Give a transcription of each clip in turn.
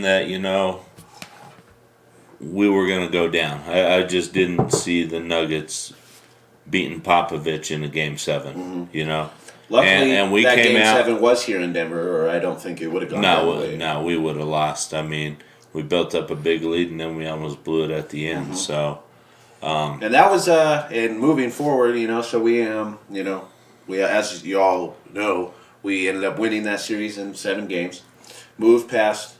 certain that, we were going to go down. I just didn't see the Nuggets beating Popovich in a Game 7, Luckily, and we that came Game out, 7 was here in Denver, or I don't think it would have gone that way. No, we would have lost. I mean, we built up a big lead, and then we almost blew it at the end. So, and that was and moving forward, so we we, as you all know, we ended up winning that series in 7 games, moved past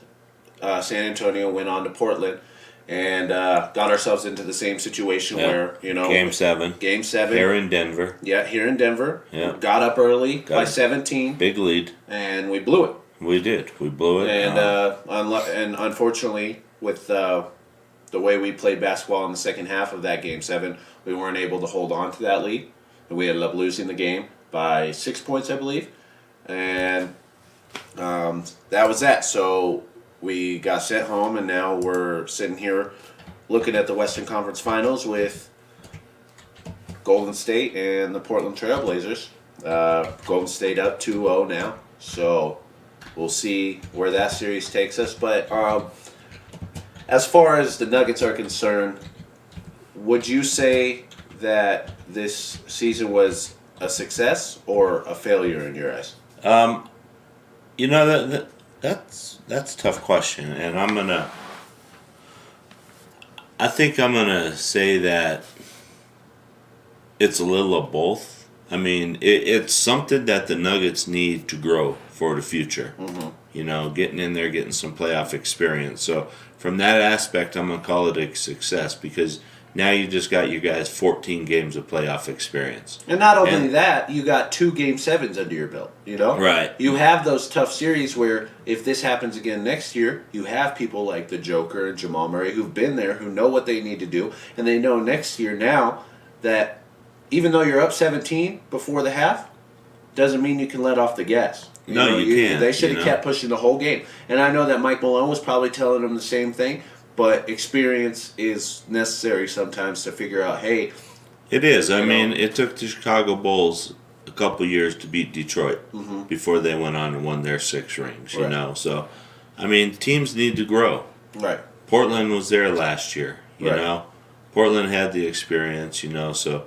San Antonio, went on to Portland, and got ourselves into the same situation where Game 7 here in Denver. Yeah, here in Denver. Yeah. Got up early by 17. Big lead. And we blew it. We did. We blew it. And and unfortunately, with the way we played basketball in the second half of that Game 7, we weren't able to hold on to that lead. And we ended up losing the game by 6 points, I believe. And that was that. So we got sent home, and now we're sitting here looking at the Western Conference Finals with Golden State and the Portland Trail Blazers. Golden State up 2-0 now. So we'll see where that series takes us. But as far as the Nuggets are concerned, would you say that this season was a success or a failure in your eyes? That's a tough question, and I think I'm gonna say that it's a little of both. I mean, it's something that the Nuggets need to grow for the future. Getting in there, getting some playoff experience. So from that aspect, I'm gonna call it a success because now you just got you guys 14 games of playoff experience. And not only that, you got 2 Game 7s under your belt, Right. You have those tough series where if this happens again next year, you have people like the Joker and Jamal Murray who've been there, who know what they need to do, and they know next year now that even though you're up 17 before the half, doesn't mean you can let off the gas. You can't. They should have kept pushing the whole game. And I know that Mike Malone was probably telling them the same thing, but experience is necessary sometimes to figure out, hey... It is. I mean, it took the Chicago Bulls a couple years to beat Detroit before they went on and won their 6 rings, So, I mean, teams need to grow. Right. Portland was there last year, you Right. know. Portland had the experience, so...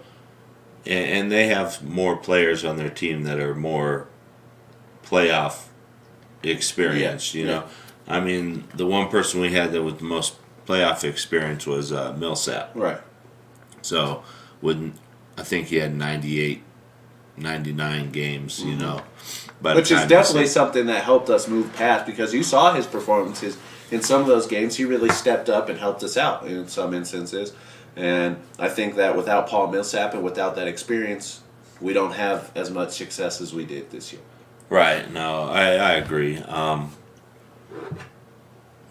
And they have more players on their team that are more playoff experienced, you know. I mean, the one person we had that with the most playoff experience was Millsap. Right. So, I think he had 98, 99 games, you know. Which is definitely something that helped us move past because you saw his performances in some of those games. He really stepped up and helped us out in some instances. And I think that without Paul Millsap and without that experience, we don't have as much success as we did this year. Right. No, I agree.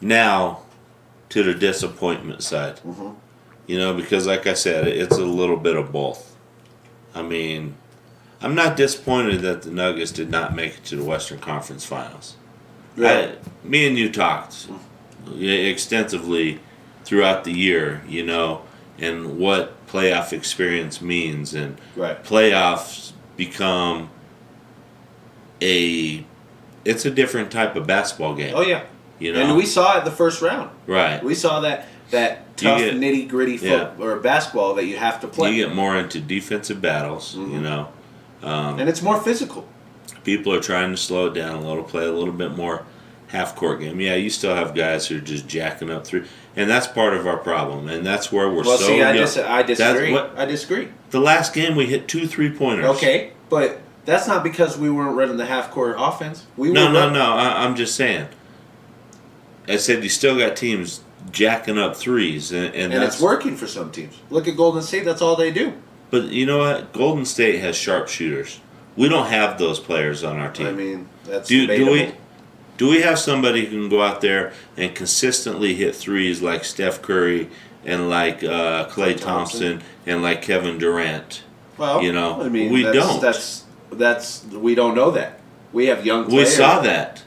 Now, to the disappointment side. Because like I said, it's a little bit of both. I mean, I'm not disappointed that the Nuggets did not make it to the Western Conference Finals. Right. Me and you talked extensively throughout the year, and what playoff experience means. And playoffs become it's a different type of basketball game. Oh, yeah. And we saw it the first round. Right. We saw that tough, nitty-gritty or basketball that you have to play. You get more into defensive battles, and it's more physical. People are trying to slow it down a little, play a little bit more half-court game. Yeah, you still have guys who are just jacking up through. And that's part of our problem. And that's where we're I disagree. I disagree. The last game we hit 2 3-pointers. Okay, but that's not because we weren't running the half-court offense. No. I'm just saying. I said you still got teams jacking up threes. And it's working for some teams. Look at Golden State. That's all they do. But you know what? Golden State has sharp shooters. We don't have those players on our team. I mean, that's debatable. Do we have somebody who can go out there and consistently hit threes like Steph Curry and like Klay Thompson and like Kevin Durant? Well, I mean, we don't. We don't know that. We have young players. We saw that.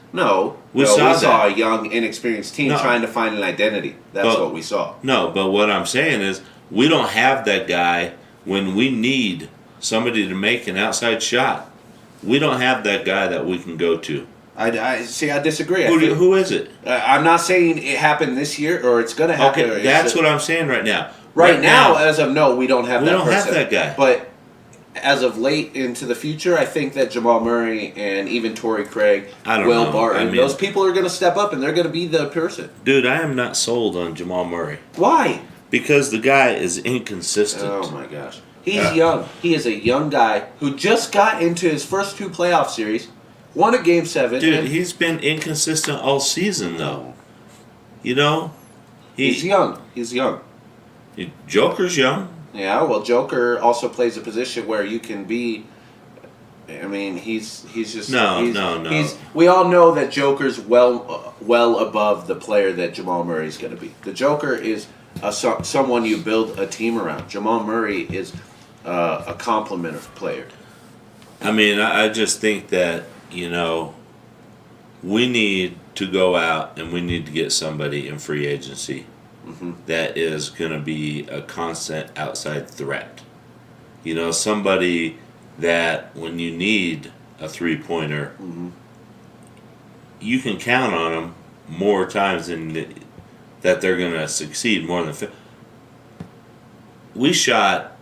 We saw a young, inexperienced team trying to find an identity. That's what we saw. No, but what I'm saying is we don't have that guy when we need somebody to make an outside shot. We don't have that guy that we can go to. I see. I disagree. Who is it? I'm not saying it happened this year or it's going to happen. Okay, that's what I'm saying right now. Right now, as of no, we don't have we that don't person. have that guy. But as of late into the future, I think that Jamal Murray and even Torrey Craig, Will Barton, those people are going to step up and they're going to be the person. Dude, I am not sold on Jamal Murray. Why? Because the guy is inconsistent. Oh my gosh. He's young. He is a young guy who just got into his first 2 playoff series, won a Game 7. Dude, he's been inconsistent all season, though. You know? He's young. He's young. Joker's young. Yeah, well, Joker also plays a position where you can be. I mean, he's just no. We all know that Joker's well above the player that Jamal Murray's going to be. The Joker is someone you build a team around. Jamal Murray is a complement of player. I mean, I just think that we need to go out and we need to get somebody in free agency. Mm-hmm. That is going to be a constant outside threat. Somebody that when you need a 3-pointer, mm-hmm. you can count on them more times than that they're going to succeed more than. We shot,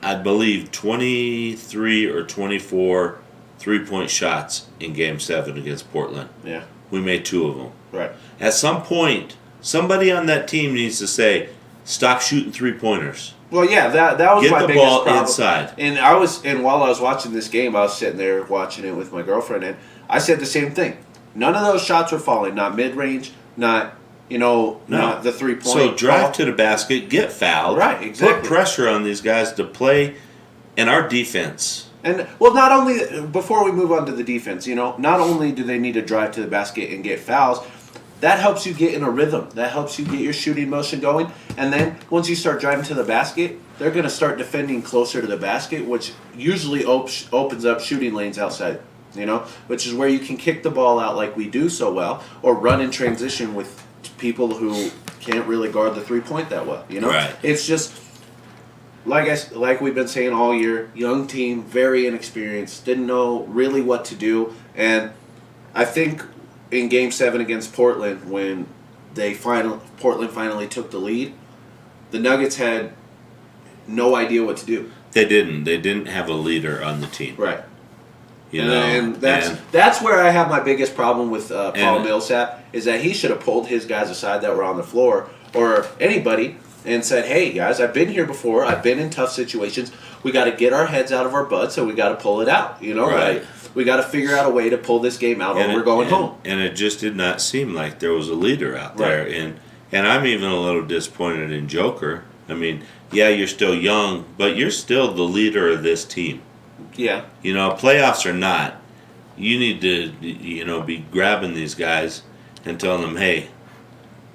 I believe, 23 or 24 3-point shots in Game 7 against Portland. Yeah. We made 2 of them. Right. At some point, somebody on that team needs to say, stop shooting 3-pointers. Well, yeah, that was my biggest problem. Get the ball inside. And while I was watching this game, I was sitting there watching it with my girlfriend, and I said the same thing. None of those shots were falling. Not mid-range, not the 3-point. So drive to the basket, get fouled. Right, exactly. Put pressure on these guys to play in our defense. And, well, not only, before we move on to the defense, not only do they need to drive to the basket and get fouls, that helps you get in a rhythm. That helps you get your shooting motion going. And then once you start driving to the basket, they're going to start defending closer to the basket, which usually opens up shooting lanes outside, which is where you can kick the ball out like we do so well, or run in transition with people who can't really guard the 3-point that well. Right. It's just... Like we've been saying all year, young team, very inexperienced, didn't know really what to do. And I think in Game 7 against Portland, when Portland finally took the lead, the Nuggets had no idea what to do. They didn't. They didn't have a leader on the team. Right. And that's where I have my biggest problem with Paul Millsap, is that he should have pulled his guys aside that were on the floor, or anybody, and said, hey, guys, I've been here before. I've been in tough situations. We got to get our heads out of our butts, and we got to pull it out. Right. We got to figure out a way to pull this game out, or we're going home. And it just did not seem like there was a leader out there. Right. And I'm even a little disappointed in Joker. I mean, yeah, you're still young, but you're still the leader of this team. Yeah. Playoffs or not, you need to, be grabbing these guys and telling them, hey,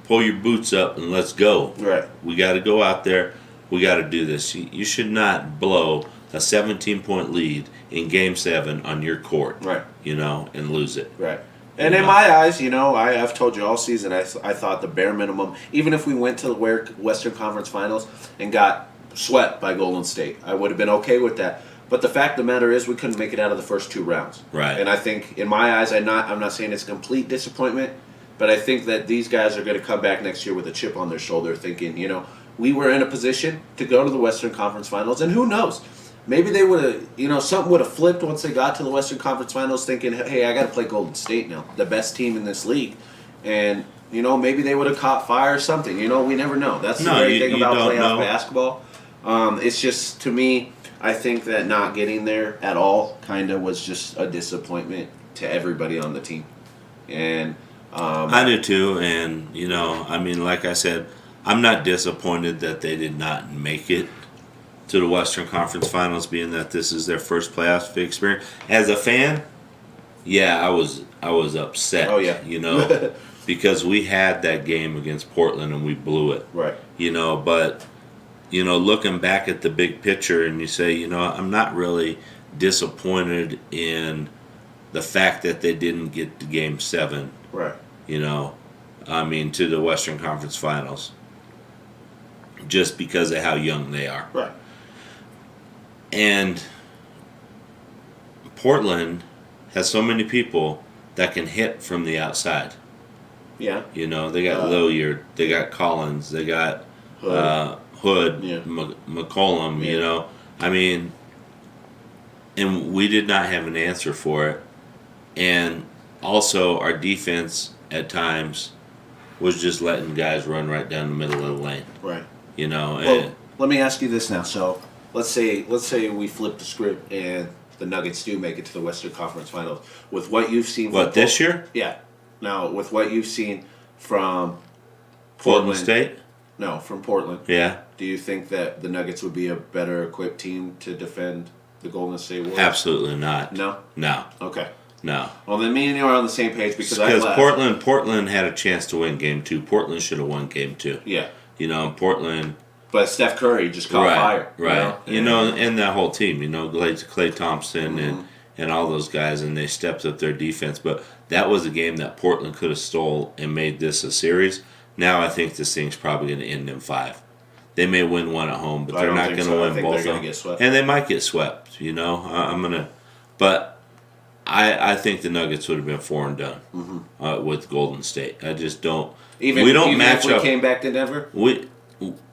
pull your boots up and let's go. Right. We got to go out there. We got to do this. You should not blow a 17-point lead in Game 7 on your court. Right. And lose it. Right. And in my eyes, I've told you all season, I thought the bare minimum, even if we went to the Western Conference Finals and got swept by Golden State, I would have been okay with that. But the fact of the matter is we couldn't make it out of the first 2 rounds. Right. And I think, in my eyes, I'm not saying it's a complete disappointment, but I think that these guys are going to come back next year with a chip on their shoulder thinking, we were in a position to go to the Western Conference Finals, and who knows? Maybe they would have, something would have flipped once they got to the Western Conference Finals thinking, hey, I got to play Golden State now, the best team in this league. And, maybe they would have caught fire or something. We never know. That's the great thing about playoff basketball. It's just, to me, I think that not getting there at all kind of was just a disappointment to everybody on the team. And I do too, and like I said, I'm not disappointed that they did not make it to the Western Conference Finals, being that this is their first playoff experience. As a fan, yeah, I was upset. Oh yeah, because we had that game against Portland and we blew it. Right. But looking back at the big picture, and you say, I'm not really disappointed in the fact that they didn't get to Game 7. Right. To the Western Conference Finals. Just because of how young they are. Right. And Portland has so many people that can hit from the outside. Yeah. You know, they got Lilliard, they got Collins, they got Hood, Yeah. McCollum. Yeah. You know, I mean, and we did not have an answer for it, and also our defense at times was just letting guys run right down the middle of the lane. Right. You know. Well, let me ask you this now. So let's say we flip the script and the Nuggets do make it to the Western Conference Finals. With what you've seen, what this year? Yeah. Now, with what you've seen from Portland State? No, from Portland. Yeah. Do you think that the Nuggets would be a better equipped team to defend the Golden State Warriors? Absolutely not. No? No. Okay. No. Well, then me and you are on the same page because Portland had a chance to win Game 2. Portland should have won Game 2. Yeah. You know, Portland. But Steph Curry just caught fire. Right. You know, and that whole team, you know, Klay Thompson and all those guys, and they stepped up their defense. But that was a game that Portland could have stole and made this a series. Now I think this thing's probably going to end in 5. They may win one at home, but they're not going to win both of them. And they might get swept, you know. But I think the Nuggets would have been 4 and done with Golden State. I just don't. Even if we came back to Denver?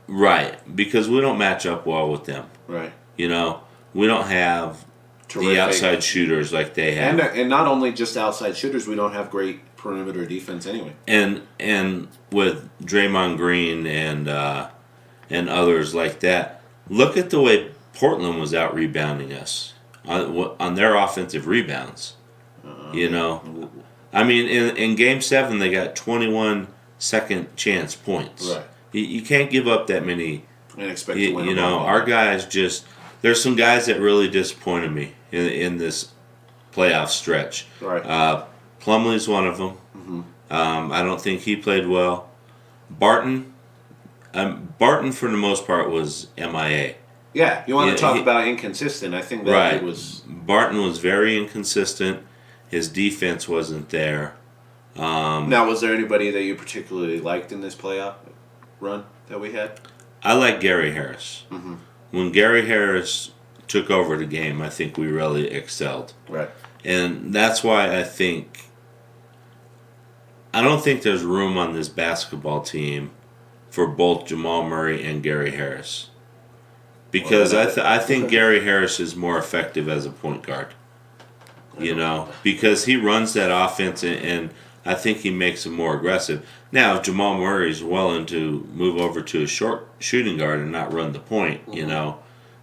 Right, because we don't match up well with them. Right. You know, we don't have the outside shooters like they have. And not only just outside shooters, we don't have great perimeter defense anyway. And with Draymond Green and others like that, look at the way Portland was out rebounding us on their offensive rebounds. You know, I mean, in Game 7 they got 21 second chance points. Right. You can't give up that many. And expect to win. You know, our guys just. There's some guys that really disappointed me in this playoff stretch. Right. Plumlee's one of them. Mm-hmm. I don't think he played well. Barton for the most part was MIA. Yeah, you want to talk about inconsistent. I think that right. Barton was very inconsistent. His defense wasn't there. Now, was there anybody that you particularly liked in this playoff run that we had? I like Gary Harris. Mm-hmm. When Gary Harris took over the game, I think we really excelled. Right. And that's why I don't think there's room on this basketball team for both Jamal Murray and Gary Harris. Because I think Gary Harris is more effective as a point guard. You know, because he runs that offense and I think he makes them more aggressive. Now, if Jamal Murray's willing to move over to a short shooting guard and not run the point, you know,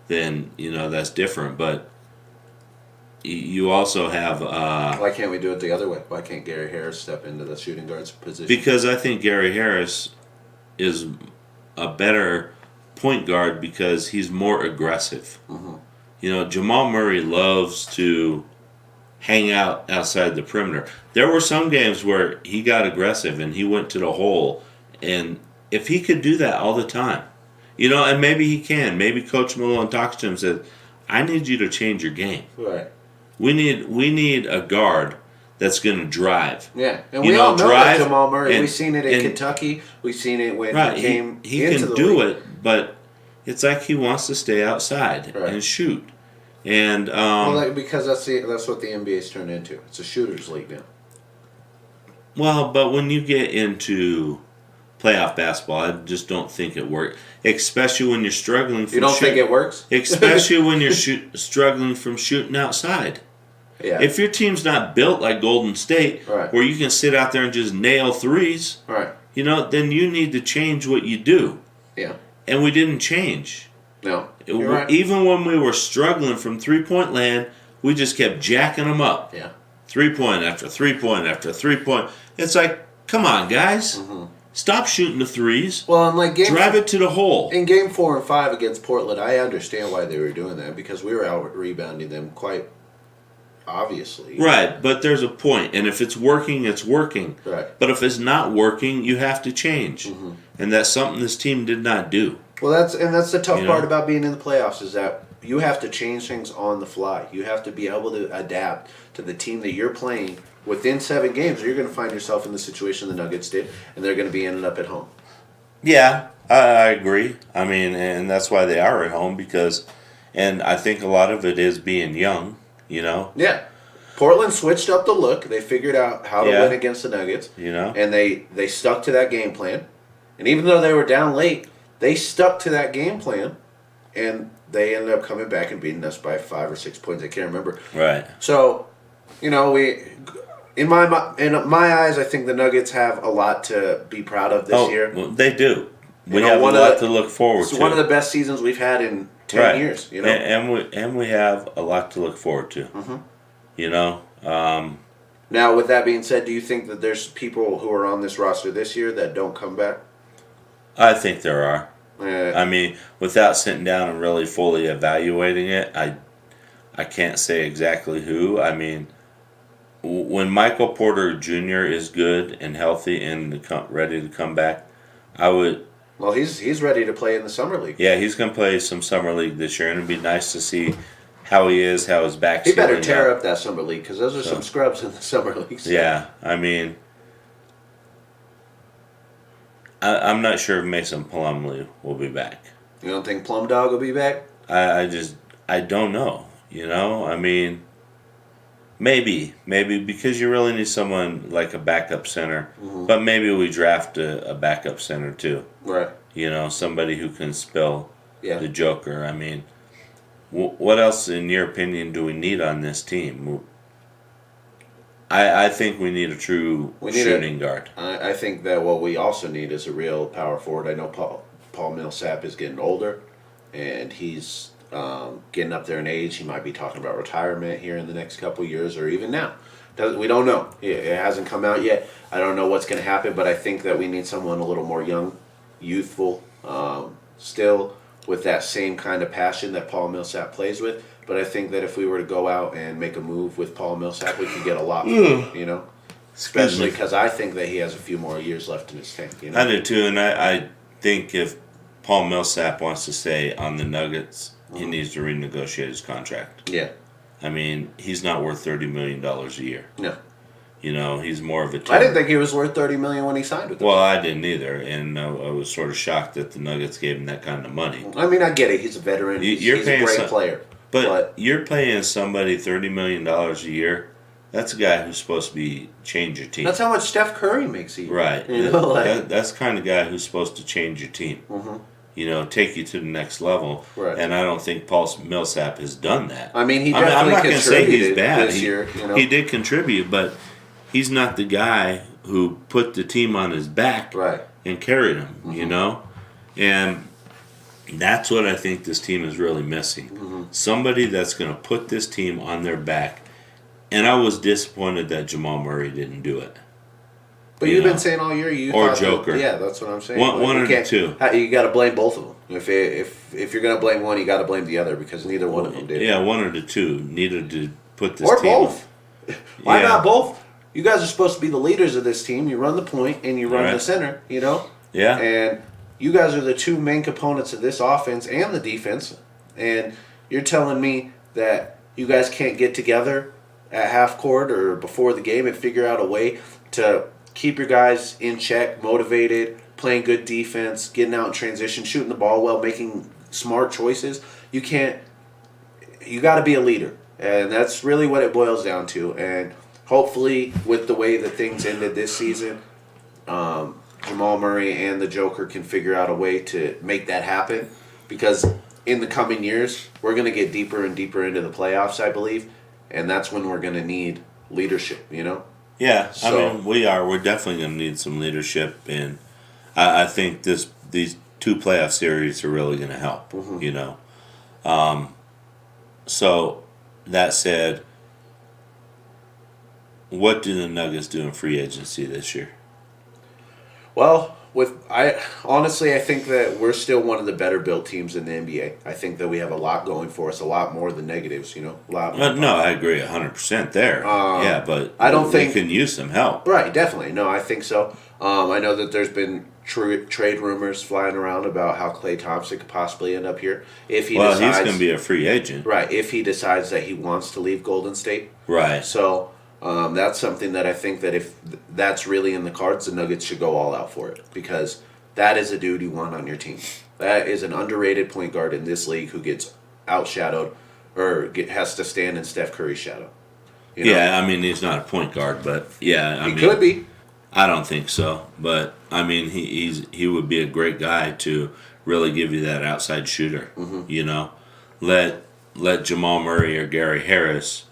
then, you know, that's different. But you also have... why can't we do it the other way? Why can't Gary Harris step into the shooting guard's position? Because I think Gary Harris is a better point guard because he's more aggressive. Mm-hmm. You know, Jamal Murray loves to hang out outside the perimeter. There were some games where he got aggressive and he went to the hole. And if he could do that all the time, you know, and maybe he can. Maybe Coach Malone talks to him and says, I need you to change your game. Right. We need a guard that's going to drive. Yeah, and we all know that Jamal Murray. We've seen it in Kentucky. We've seen it when he came into the league. He can do it, but it's like he wants to stay outside right. and shoot. And because that's what the NBA's turned into. It's a shooters league now. Well, but when you get into playoff basketball, I just don't think it works. Especially when you're struggling from You don't think it works? Especially when you're struggling from shooting outside. Yeah. If your team's not built like Golden State, right. where you can sit out there and just nail threes, right. you know, then you need to change what you do. Yeah. And we didn't change. No. You're right. Even when we were struggling from three-point land, we just kept jacking them up. Yeah. 3-point after 3-point after 3-point. It's like, come on, guys. Mm-hmm. Stop shooting the threes. Well, and like drive it to the hole. In Game 4 and 5 against Portland, I understand why they were doing that because we were out rebounding them quite obviously. Right, but there's a point, and if it's working, it's working. Right. But if it's not working, you have to change, and that's something this team did not do. Well, that's the tough part about being in the playoffs is that you have to change things on the fly. You have to be able to adapt to the team that you're playing within 7 games, or you're going to find yourself in the situation the Nuggets did, and they're going to be ending up at home. Yeah, I agree. I mean, and that's why they are at home and I think a lot of it is being young, you know. Yeah. Portland switched up the look. They figured out how to win against the Nuggets. And they stuck to that game plan. And even though they were down late, they stuck to that game plan. And they ended up coming back and beating us by 5 or 6 points. I can't remember. Right. So, in my eyes, I think the Nuggets have a lot to be proud of this year. Well, they do. We have a lot to look forward to. It's one of the best seasons we've had in 10 years. And we have a lot to look forward to. Mm-hmm. Now, with that being said, do you think that there's people who are on this roster this year that don't come back? I think there are. I mean, without sitting down and really fully evaluating it, I can't say exactly who. I mean, when Michael Porter Jr. is good and healthy and ready to come back, I would. Well, he's ready to play in the summer league. Yeah, he's gonna play some summer league this year, and it'd be nice to see how he is, how his back's. He better tear up that summer league because those are some scrubs in the summer league. So. Yeah, I mean. I'm not sure if Mason Plumlee will be back. You don't think Plum Dog will be back? I don't know. I mean, maybe because you really need someone like a backup center. Mm-hmm. But maybe we draft a backup center too. Right. Somebody who can spell the Joker. I mean, what else, in your opinion, do we need on this team? I think we need a true shooting guard. I think that what we also need is a real power forward. I know Paul Millsap is getting older, and he's getting up there in age. He might be talking about retirement here in the next couple of years, or even now. We don't know. It hasn't come out yet. I don't know what's going to happen, but I think that we need someone a little more young, youthful, still with that same kind of passion that Paul Millsap plays with. But I think that if we were to go out and make a move with Paul Millsap, we could get a lot more, Especially because I think that he has a few more years left in his tank. I do too, and I think if Paul Millsap wants to stay on the Nuggets, he needs to renegotiate his contract. Yeah. I mean, he's not worth $30 million a year. No. He's more of a team. I didn't think he was worth $30 million when he signed with us. Well, I didn't either, and I was sort of shocked that the Nuggets gave him that kind of money. I mean, I get it. He's a veteran. He's a great player. But you're paying somebody $30 million a year. That's a guy who's supposed to be change your team. That's how much Steph Curry makes a year. Right. That's the kind of guy who's supposed to change your team. Mm-hmm. Take you to the next level. Right. And I don't think Paul Millsap has done that. I mean, he definitely I'm not going to say he's bad. This year. He did contribute, but he's not the guy who put the team on his back and carried him, And that's what I think this team is really missing. Mm-hmm. Somebody that's going to put this team on their back. And I was disappointed that Jamal Murray didn't do it. But you've been saying all year or Joker. That's what I'm saying. One or the two. You got to blame both of them. If you're going to blame one, you got to blame the other because neither one of them did. Yeah, one or the two needed to put this team. Or both. Why not both? You guys are supposed to be the leaders of this team. You run the point and you run the center. Yeah. And you guys are the two main components of this offense and the defense. And you're telling me that you guys can't get together at half court or before the game and figure out a way to keep your guys in check, motivated, playing good defense, getting out in transition, shooting the ball well, making smart choices. You got to be a leader. And that's really what it boils down to. And hopefully with the way that things ended this season, Jamal Murray and the Joker can figure out a way to make that happen, because in the coming years, we're going to get deeper and deeper into the playoffs, I believe, and that's when we're going to need leadership, Yeah, so, I mean, we are. We're definitely going to need some leadership, and I think these two playoff series are really going to help, So, that said, what do the Nuggets do in free agency this year? Well, I think that we're still one of the better built teams in the NBA. I think that we have a lot going for us, a lot more than negatives, A lot more. No, I agree 100% there. But I don't think we can use some help. Right, definitely. No, I think so. I know that there's been trade rumors flying around about how Klay Thompson could possibly end up here if he decides. He's going to be a free agent. Right, if he decides that he wants to leave Golden State. Right. So that's something that I think that if that's really in the cards, the Nuggets should go all out for it, because that is a dude you want on your team. That is an underrated point guard in this league who gets outshadowed or has to stand in Steph Curry's shadow. You know? Yeah, I mean, he's not a point guard, but yeah, He could be. I don't think so, but I mean, he would be a great guy to really give you that outside shooter. Mm-hmm. You know, let Jamal Murray or Gary Harris,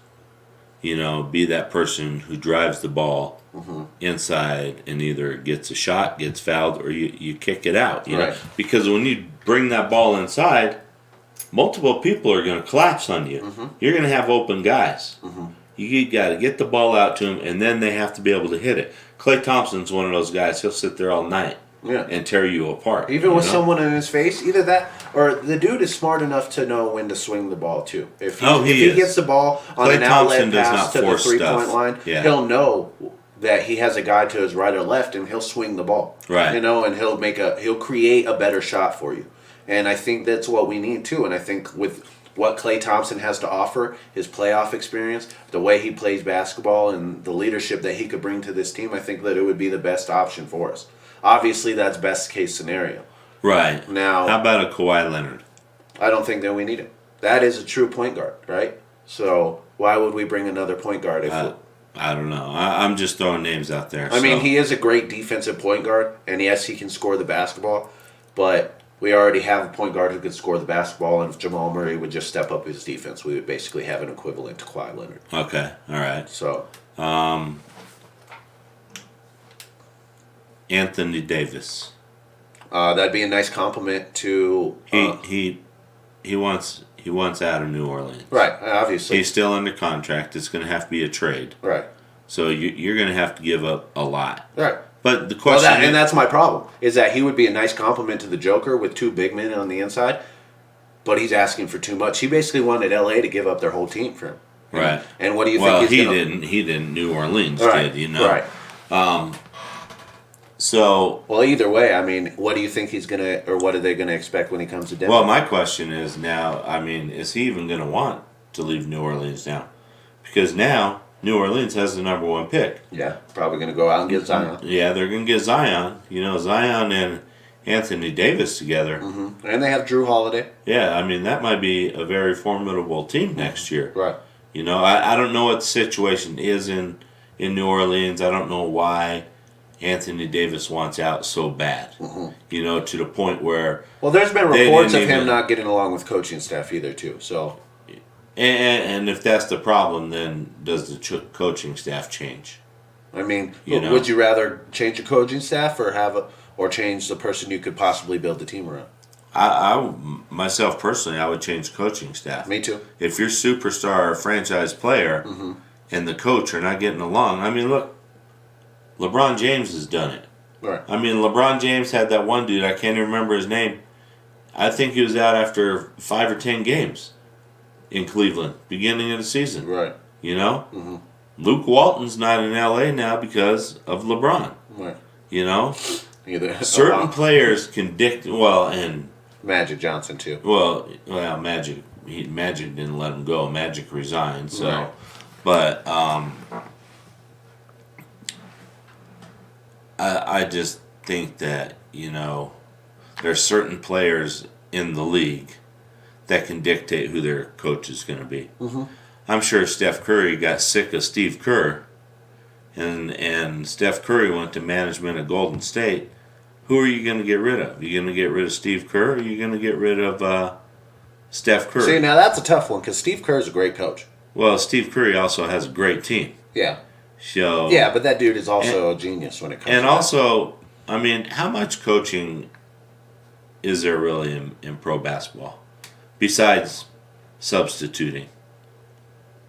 you know, be that person who drives the ball Mm-hmm. inside and either gets a shot, gets fouled, or you kick it out. You Right. know, because when you bring that ball inside, multiple people are going to collapse on you. Mm-hmm. You're going to have open guys. Mm-hmm. You got to get the ball out to them, and then they have to be able to hit it. Klay Thompson's one of those guys. He'll sit there all night and tear you apart. Even with know? someone in his face, either that or the dude is smart enough to know when to swing the ball too. If he gets the ball on Klay an outlet Thompson does pass not to the force 3-point stuff. line, Yeah. he'll know that he has a guy to his right or left, and he'll swing the ball. Right. You know, and he'll create a better shot for you. And I think that's what we need too. And I think with what Klay Thompson has to offer, his playoff experience, the way he plays basketball, and the leadership that he could bring to this team, I think that it would be the best option for us. Obviously, that's best case scenario. Right. Now, how about a Kawhi Leonard? I don't think that we need him. That is a true point guard, right? So why would we bring another point guard if? I don't know. I'm just throwing names out there. I mean, he is a great defensive point guard, and yes, he can score the basketball, but we already have a point guard who can score the basketball, and if Jamal Murray would just step up his defense, we would basically have an equivalent to Kawhi Leonard. Okay, all right. So, Anthony Davis. that'd be a nice compliment to. He wants out of New Orleans. Right, obviously. He's still under contract. It's going to have to be a trade. Right. So you're going to have to give up a lot. Right. But the question and that's my problem, is that he would be a nice compliment to the Joker with two big men on the inside, but he's asking for too much. He basically wanted LA to give up their whole team for him. Right. And what do you think well, he's going to... He didn't. New Orleans right. did, you know. Right. So... Well, either way, I mean, what do you think he's going to... Or what are they going to expect when he comes to Denver? Well, my question is now, I mean, is he even going to want to leave New Orleans now? Because now... New Orleans has the number 1 pick. Yeah, probably going to go out and get Zion. Yeah, they're going to get Zion. You know, Zion and Anthony Davis together. Mm-hmm. And they have Drew Holiday. Yeah, I mean, that might be a very formidable team next year. Right. You know, I don't know what the situation is in New Orleans. I don't know why Anthony Davis wants out so bad. Mm-hmm. You know, to the point where... Well, there's been reports of him not getting along with coaching staff either, too, so... And if that's the problem, then does the coaching staff change? I mean, would you rather change your coaching staff or change the person you could possibly build the team around? I myself personally, I would change the coaching staff. Me too. If your superstar or franchise player and the coach are not getting along, I mean, look, LeBron James has done it. Right. I mean, LeBron James had that one dude, I can't even remember his name. I think he was out after 5 or 10 games in Cleveland, beginning of the season. Right. You know? Mm-hmm. Luke Walton's not in L.A. now because of LeBron. Right. You know? Either certain players can dictate, and... Magic Johnson, too. Well, Magic didn't let him go. Magic resigned, so... Right. But, I just think that, you know, there's certain players in the league that can dictate who their coach is going to be. Mm-hmm. I'm sure Steph Curry got sick of Steve Kerr, and Steph Curry went to management at Golden State. Who are you going to get rid of? Are you going to get rid of Steve Kerr, or are you going to get rid of Steph Curry? See, now that's a tough one, because Steve Kerr is a great coach. Well, Steve Curry also has a great team. Yeah. So yeah, but that dude is also a genius when it comes to that. And that. also, I mean, how much coaching is there really in pro basketball? Besides substituting.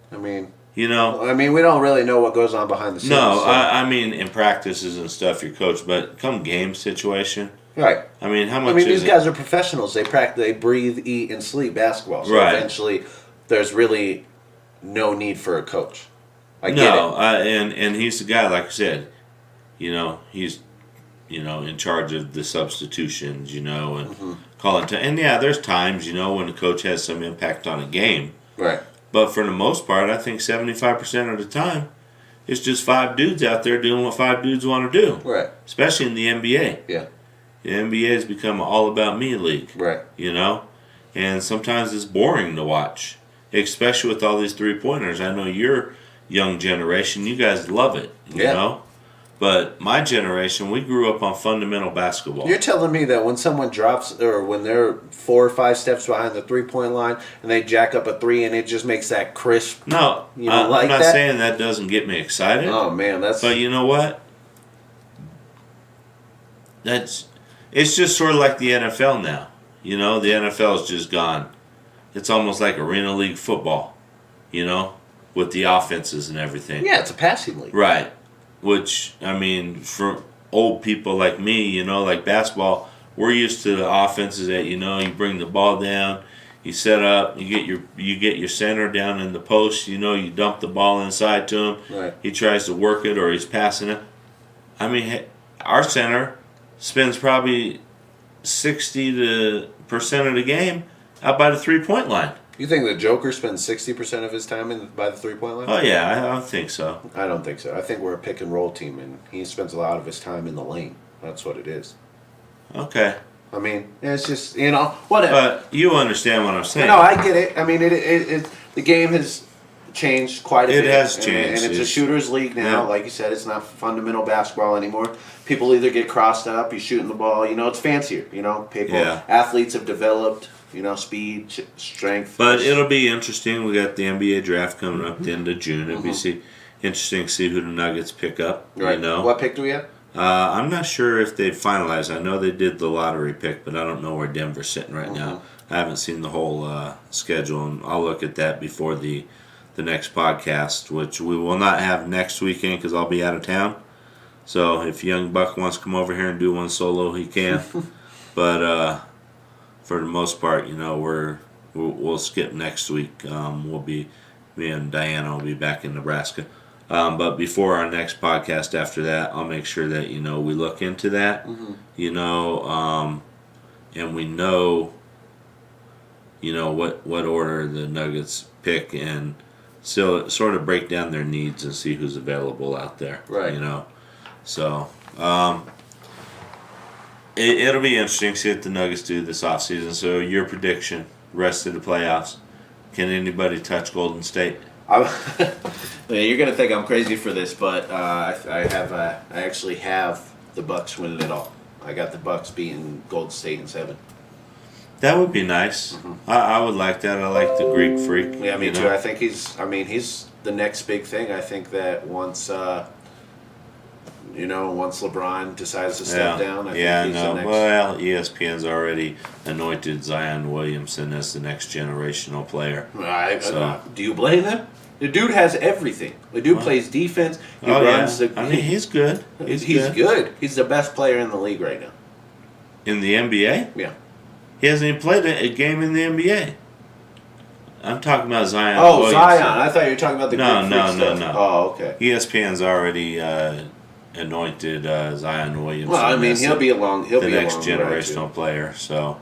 I mean, we don't really know what goes on behind the scenes. No, so. I mean, in practices and stuff, you're coached, but come game situation. Right. I mean, how much these guys are professionals. They practice, they breathe, eat, and sleep basketball. So eventually, there's really no need for a coach. I get it. And he's the guy, like I said, he's in charge of the substitutions, and calling time. And yeah, there's times, when the coach has some impact on a game. Right. But for the most part, I think 75% of the time, it's just 5 dudes out there doing what 5 dudes want to do. Right. Especially in the NBA. Yeah. The NBA has become an all-about-me league. Right. And sometimes it's boring to watch, especially with all these three-pointers. I know you're young generation, you guys love it, you know? But my generation, we grew up on fundamental basketball. You're telling me that when someone drops, or when they're 4 or 5 steps behind the 3-point line, and they jack up a 3, and it just makes that crisp. No, I'm not saying that doesn't get me excited. Oh man, that's. But you know what? It's just sort of like the NFL now. You know, the NFL's just gone. It's almost like Arena League football. You know, with the offenses and everything. Yeah, it's a passing league. Right. Which, I mean, for old people like me, you know, like basketball, we're used to the offenses that, you know, you bring the ball down, you set up, you get your center down in the post, you know, you dump the ball inside to him. Right. He tries to work it or he's passing it. I mean, our center spends probably 60% of the game out by the 3-point line. You think the Joker spends 60% of his time by the 3-point line? Oh, yeah, I think so. I don't think so. I think we're a pick and roll team, and he spends a lot of his time in the lane. That's what it is. Okay. I mean, it's just, you know, whatever. But you understand what I'm saying. No, I get it. I mean, the game has changed quite a bit. It has changed. And it's a shooter's league now. Yeah. Like you said, it's not fundamental basketball anymore. People either get crossed up, you're shooting the ball. You know, it's fancier. You know, athletes have developed. You know, speed, strength. But it'll be interesting. We got the NBA draft coming up at the end of June. It'll be interesting to see who the Nuggets pick up. Right. You know? What pick do we have? I'm not sure if they've finalized. I know they did the lottery pick, but I don't know where Denver's sitting right now. I haven't seen the whole schedule, and I'll look at that before the next podcast, which we will not have next weekend because I'll be out of town. So if Young Buck wants to come over here and do one solo, he can. But for the most part, you know, we'll skip next week. Me and Diana will be back in Nebraska. But before our next podcast after that, I'll make sure that, you know, we look into that, you know, and we know, you know, what order the Nuggets pick, and so sort of break down their needs and see who's available out there. Right. You know, so it'll be interesting to see what the Nuggets do this offseason. So your prediction, rest of the playoffs, can anybody touch Golden State? You're gonna think I'm crazy for this, but I actually have the Bucks winning it all. I got the Bucks beating Golden State in 7. That would be nice. I would like that. I like the Greek Freak. Yeah, me too. I think he's the next big thing. I think that once LeBron decides to step down, I think he's the next. Well, ESPN's already anointed Zion Williamson as the next generational player. Do you blame them? The dude has everything. The dude plays defense. He runs the. I mean, he's good. He's good. He's the best player in the league right now. In the NBA? Yeah. He hasn't even played a game in the NBA. I'm talking about Zion. Oh, Williamson. Zion. I thought you were talking about the No. Oh, okay. ESPN's already anointed Zion Williamson. Well, I mean, he'll be the next generational player. So,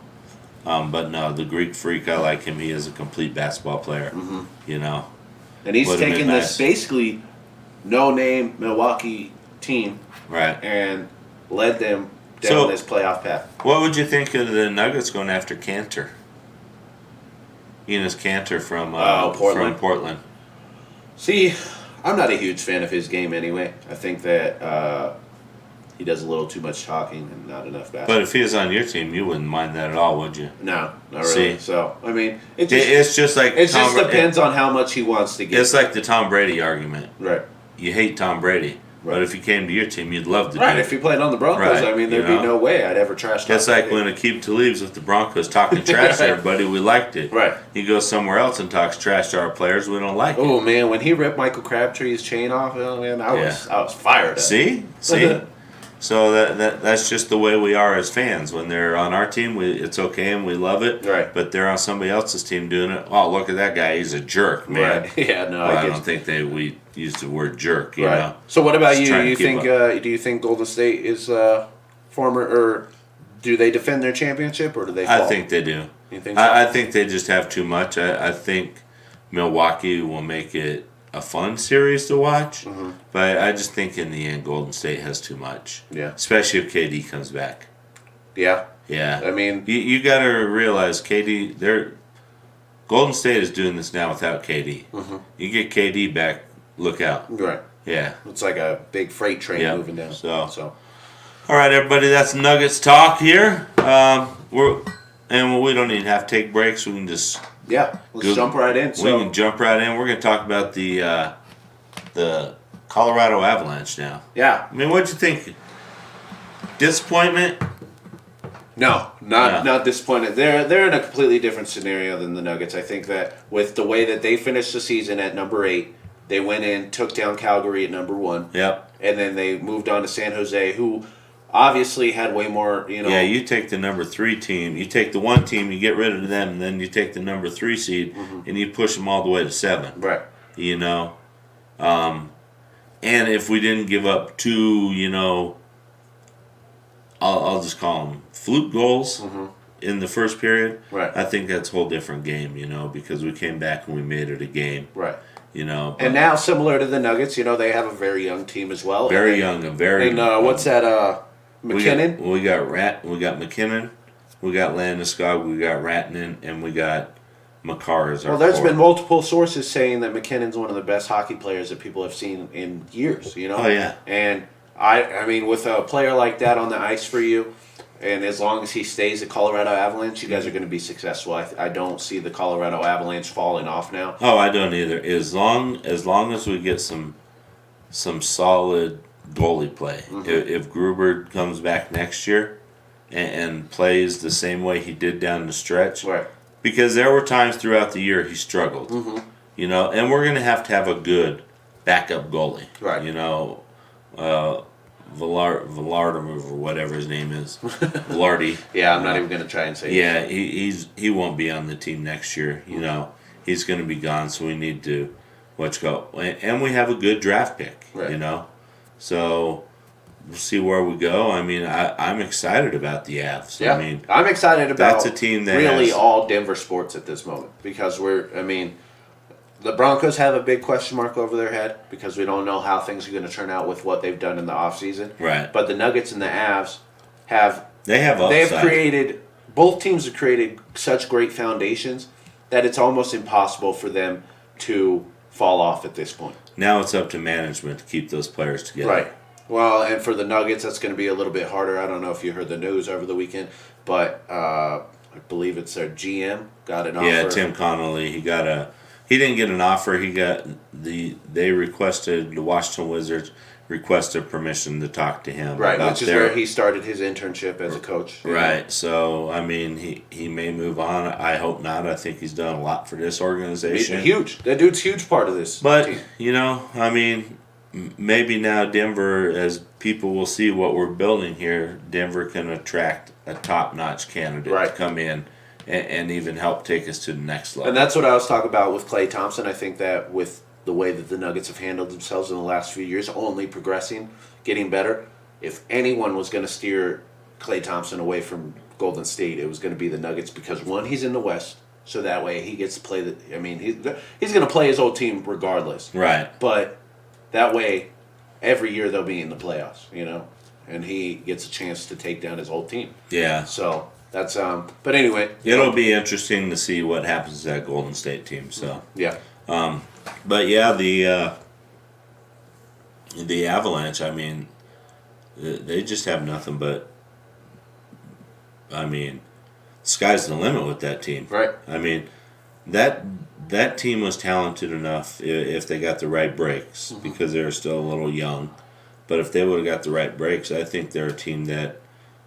but no, the Greek Freak, I like him. He is a complete basketball player. You know, and he's taken this basically no-name Milwaukee team, right, and led them down this playoff path. What would you think of the Nuggets going after Cantor? Enes Kanter from Portland. See, I'm not a huge fan of his game anyway. I think that he does a little too much talking and not enough basketball. But if he was on your team, you wouldn't mind that at all, would you? No, not really. So, I mean, it just depends on how much he wants to get. It's like the Tom Brady argument. Right. You hate Tom Brady. Right. But if he came to your team, you'd love to do it. If he played on the Broncos, I mean, there'd be no way I'd ever trash talk. It's like when Aqib Talib's with the Broncos talking trash to everybody, we liked it. Right. He goes somewhere else and talks trash to our players, we don't like it. Oh, man, when he ripped Michael Crabtree's chain off, man, I was fired up. See? So that's just the way we are as fans. When they're on our team, it's okay and we love it. Right. But they're on somebody else's team doing it. Oh, look at that guy. He's a jerk, man. Right. Yeah, no, I don't think we use the word jerk, you know. So what about you? Do you think Golden State is former, or do they defend their championship, or do they fall? I think they do. You think so? I think they just have too much. I think Milwaukee will make it a fun series to watch, but I just think in the end Golden State has too much. Yeah. Especially if KD comes back. Yeah. Yeah. I mean, you got to realize Golden State is doing this now without KD. You get KD back, look out. Right. Yeah. It's like a big freight train moving down. So. All right, everybody. That's Nuggets talk here. We don't even have to take breaks. We can just let's jump right in. We can jump right in. We're going to talk about the Colorado Avalanche now. Yeah. I mean, what'd you think? Disappointment? No, not disappointed. They're in a completely different scenario than the Nuggets. I think that with the way that they finished the season at number 8, they went in, took down Calgary at number 1. Yep. And then they moved on to San Jose, who obviously had way more, Yeah, you take the number 3 team. You take the 1 team, you get rid of them, and then you take the number 3 seed, and you push them all the way to 7. Right. And if we didn't give up 2, I'll just call them fluke goals in the first period. Right. I think that's a whole different game, because we came back and we made it a game. Right. And now, similar to the Nuggets, they have a very young team as well. Very young. What's that? McKinnon? We got McKinnon, we got Landeskog, we got Ratinen, and we got Makar as our there's been multiple sources saying that McKinnon's one of the best hockey players that people have seen in years, Oh, yeah. And I mean, with a player like that on the ice for you, and as long as he stays at Colorado Avalanche, you guys are going to be successful. I don't see the Colorado Avalanche falling off now. Oh, I don't either. As long as we get some solid goalie play. If Gruber comes back next year and plays the same way he did down the stretch, right? Because there were times throughout the year he struggled, and we're going to have a good backup goalie, right? Villardim or whatever his name is, Villardi. Yeah, I'm not even going to try and say. Yeah, he won't be on the team next year. He's going to be gone, so we need to and we have a good draft pick. Right. So we'll see where we go. I mean, I'm excited about the Avs. Yeah, I mean, I'm excited about that's a team that really all Denver sports at this moment because the Broncos have a big question mark over their head because we don't know how things are going to turn out with what they've done in the offseason. Right. But the Nuggets and the Avs both teams have created such great foundations that it's almost impossible for them to fall off at this point. Now it's up to management to keep those players together. Right. Well, and for the Nuggets, that's going to be a little bit harder. I don't know if you heard the news over the weekend, but I believe it's their GM got an offer. Yeah, Tim Connolly. He didn't get an offer. The Washington Wizards requested permission to talk to him. Right, which is where he started his internship as a coach. Right. So, I mean, he may move on. I hope not. I think he's done a lot for this organization. Huge. That dude's a huge part of this team. Maybe now Denver, as people will see what we're building here, Denver can attract a top-notch candidate to come in and even help take us to the next level. And that's what I was talking about with Klay Thompson. I think that with the way that the Nuggets have handled themselves in the last few years, only progressing, getting better. If anyone was going to steer Klay Thompson away from Golden State, it was going to be the Nuggets because, one, he's in the West, so that way he gets to play he's going to play his old team regardless. Right. But that way, every year they'll be in the playoffs, and he gets a chance to take down his old team. Yeah. So that's but anyway, it'll be interesting to see what happens to that Golden State team. So yeah. But yeah, the Avalanche. I mean, they just have nothing but. I mean, sky's the limit with that team. Right. I mean, that team was talented enough if they got the right breaks because they're still a little young. But if they would have got the right breaks, I think they're a team that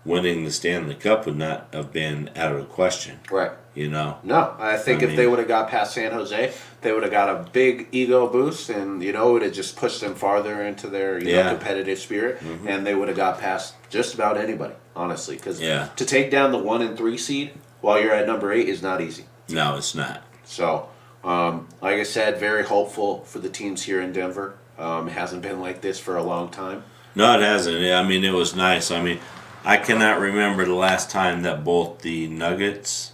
winning the Stanley Cup would not have been out of the question. Right. No, I think if they would have got past San Jose, they would have got a big ego boost, and it would have just pushed them farther into their competitive spirit, and they would have got past just about anybody, honestly. Because to take down the 1 and 3 seed while you're at number 8 is not easy. No, it's not. So, like I said, very hopeful for the teams here in Denver. It hasn't been like this for a long time. No, it hasn't. I mean, it was nice. I mean, I cannot remember the last time that both the Nuggets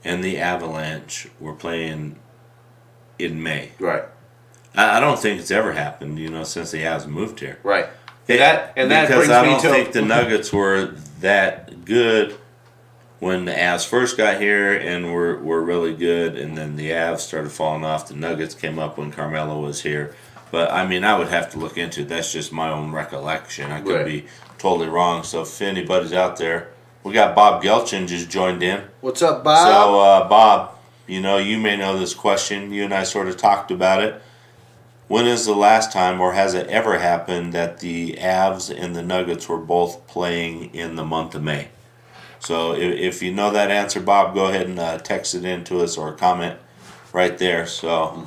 and the Avalanche were playing in May. Right. I don't think it's ever happened, since the Avs moved here. Right. Because I don't think the Nuggets were that good when the Avs first got here and were really good, and then the Avs started falling off. The Nuggets came up when Carmelo was here. But I mean, I would have to look into it. That's just my own recollection. I could be totally wrong. So if anybody's out there, we got Bob Gelchin just joined in. What's up, Bob? So Bob, you may know this question. You and I sort of talked about it. When is the last time, or has it ever happened, that the Avs and the Nuggets were both playing in the month of May? So if you know that answer, Bob, go ahead and text it in to us or comment right there. So,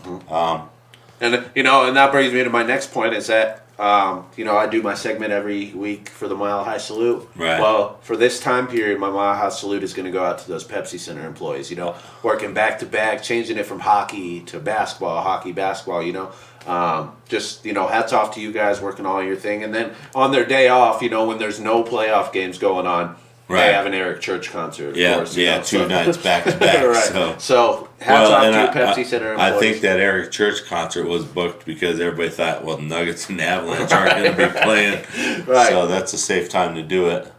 and that brings me to my next point is that I do my segment every week for the Mile High Salute. Right. Well, for this time period, my Mile High Salute is going to go out to those Pepsi Center employees. Working back to back, changing it from hockey to basketball, hockey, basketball. Hats off to you guys working all your thing. And then on their day off, when there's no playoff games going on, they have an Eric Church concert. Of course, 2 nights back to back. Right. So hats off to your Pepsi Center employees. I think that Eric Church concert was booked because everybody thought, well, Nuggets and Avalanche aren't going to be playing. Right. So that's a safe time to do it.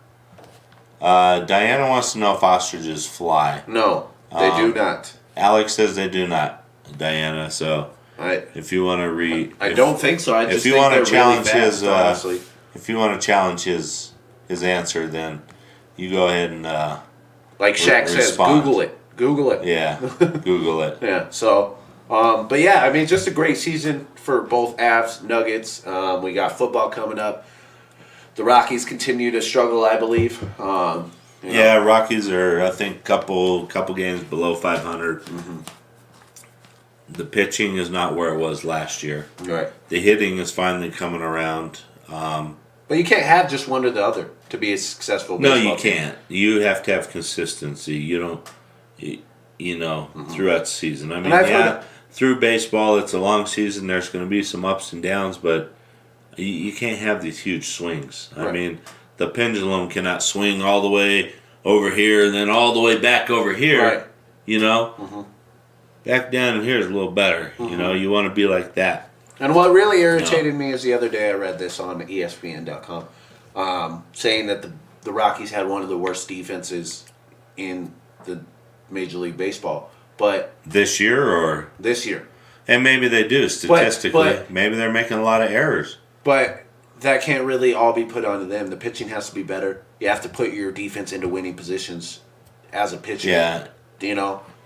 Diana wants to know if ostriches fly. No, they do not. Alex says they do not, Diana. So if you want to read... I don't think so. I just if you think want they're to challenge really fast, honestly. If you want to challenge his answer, then you go ahead and like Shaq says, Google it. Google it. Yeah, Google it. Yeah. So, but yeah, I mean, just a great season for both Avs, Nuggets. We got football coming up. The Rockies continue to struggle, I believe. Yeah, Rockies are, I think, couple games below 500. Mm-hmm. The pitching is not where it was last year. Right. The hitting is finally coming around. But you can't have just one or the other to be a successful baseball No, you team. can't. You have to have consistency. You don't, throughout the season. I mean, through baseball, it's a long season. There's going to be some ups and downs, but you can't have these huge swings. Right. I mean, the pendulum cannot swing all the way over here and then all the way back over here. Right. Mm-hmm. Back down here is a little better. Mm-hmm. You want to be like that. And what really irritated me is the other day I read this on ESPN.com, saying that the Rockies had one of the worst defenses in the Major League Baseball. But this year. And maybe they do statistically. But maybe they're making a lot of errors. But that can't really all be put onto them. The pitching has to be better. You have to put your defense into winning positions as a pitcher. Yeah.